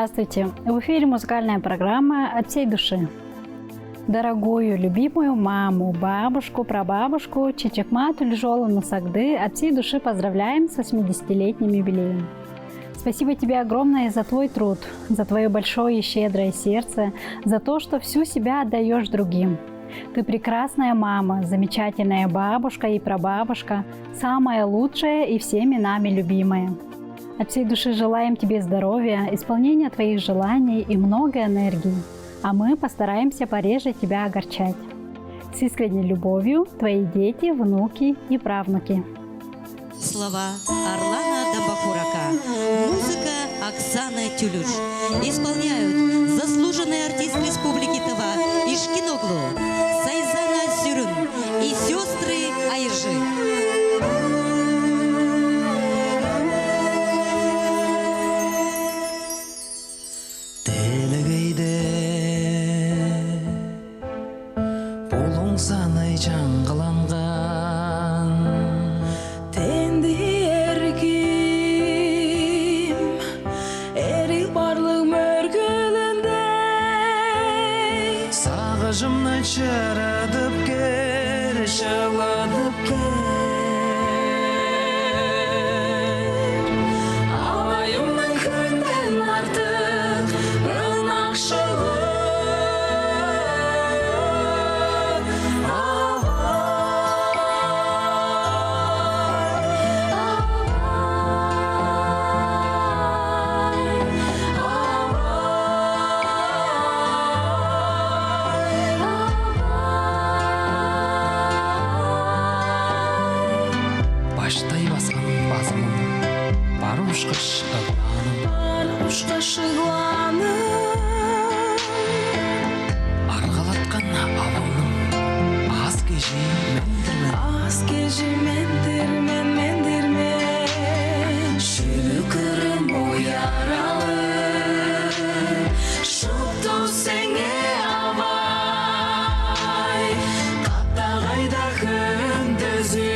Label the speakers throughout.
Speaker 1: Здравствуйте! В эфире музыкальная программа «От всей души». Дорогую, любимую маму, бабушку, прабабушку Чечекмату Льжолу Сагды от всей души поздравляем с 80-летним юбилеем. Спасибо тебе огромное за твой труд, за твое большое и щедрое сердце, за то, что всю себя отдаешь другим. Ты прекрасная мама, замечательная бабушка и прабабушка, самая лучшая и всеми нами любимая. От всей души желаем тебе здоровья, исполнения твоих желаний и много энергии, а мы постараемся пореже тебя огорчать. С искренней любовью, твои дети, внуки и правнуки.
Speaker 2: Слова Орлана Дамбафурака, музыка Оксана Тюлюш. Исполняют заслуженный артист Республики Тыва Ишкиноглу, Сайзана Сюрун и сестры Айжи.
Speaker 3: Санай жаңғыланған тенді еркім эрик барлық мөркөлінде сағыжымны чарадып кер шаладып кер алайымның күнден артық ынақшылы баштай басқан басымым бар ұшқа шығыланып арғалатқан алауның аз кежі мендірмен шүлікірім ояралып шұпту сеңе абай қаттағайда күндізі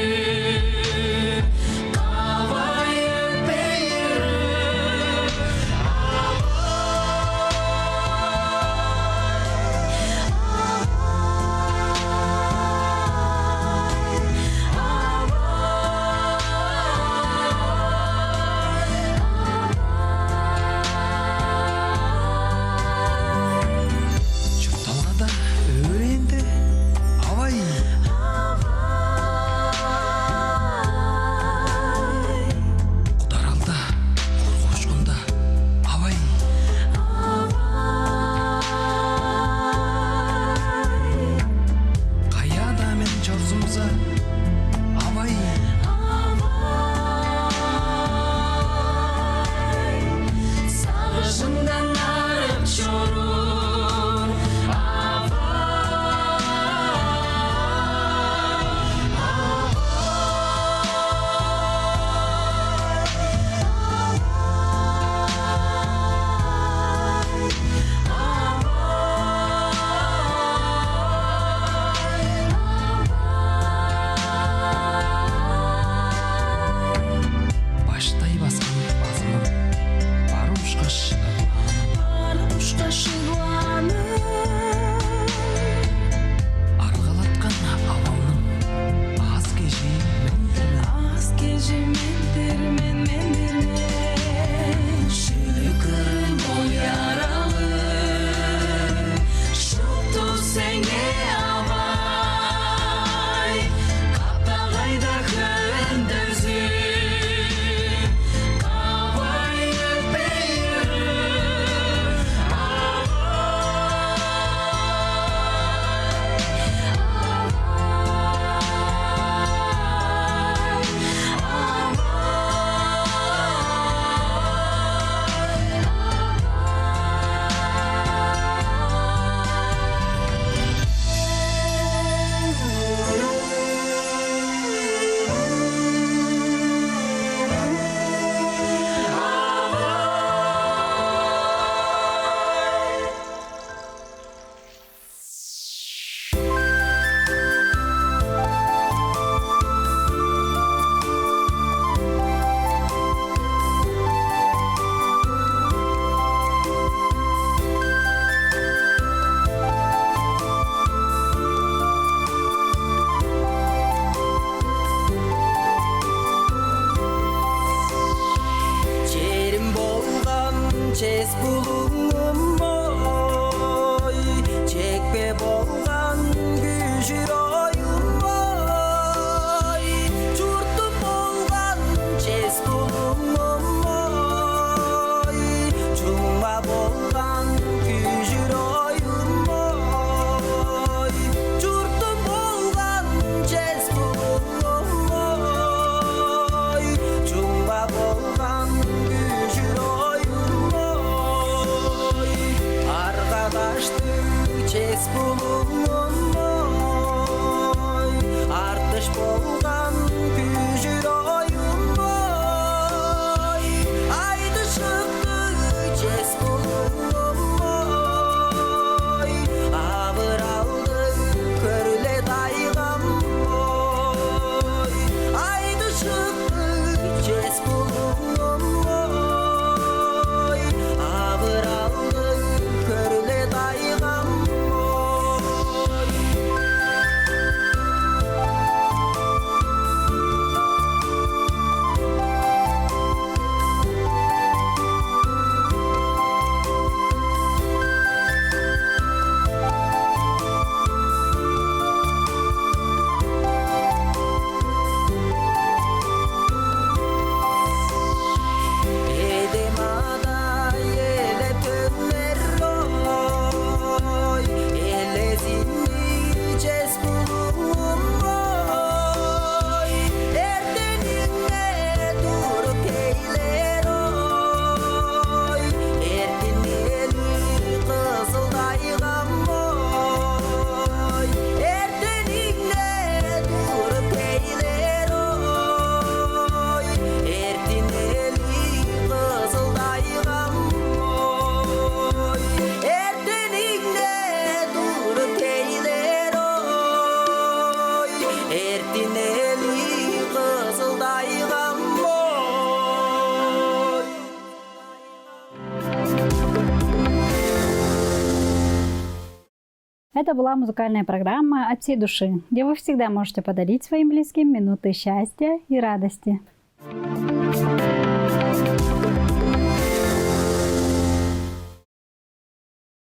Speaker 1: Это была музыкальная программа «От всей души», где вы всегда можете подарить своим близким минуты счастья и радости.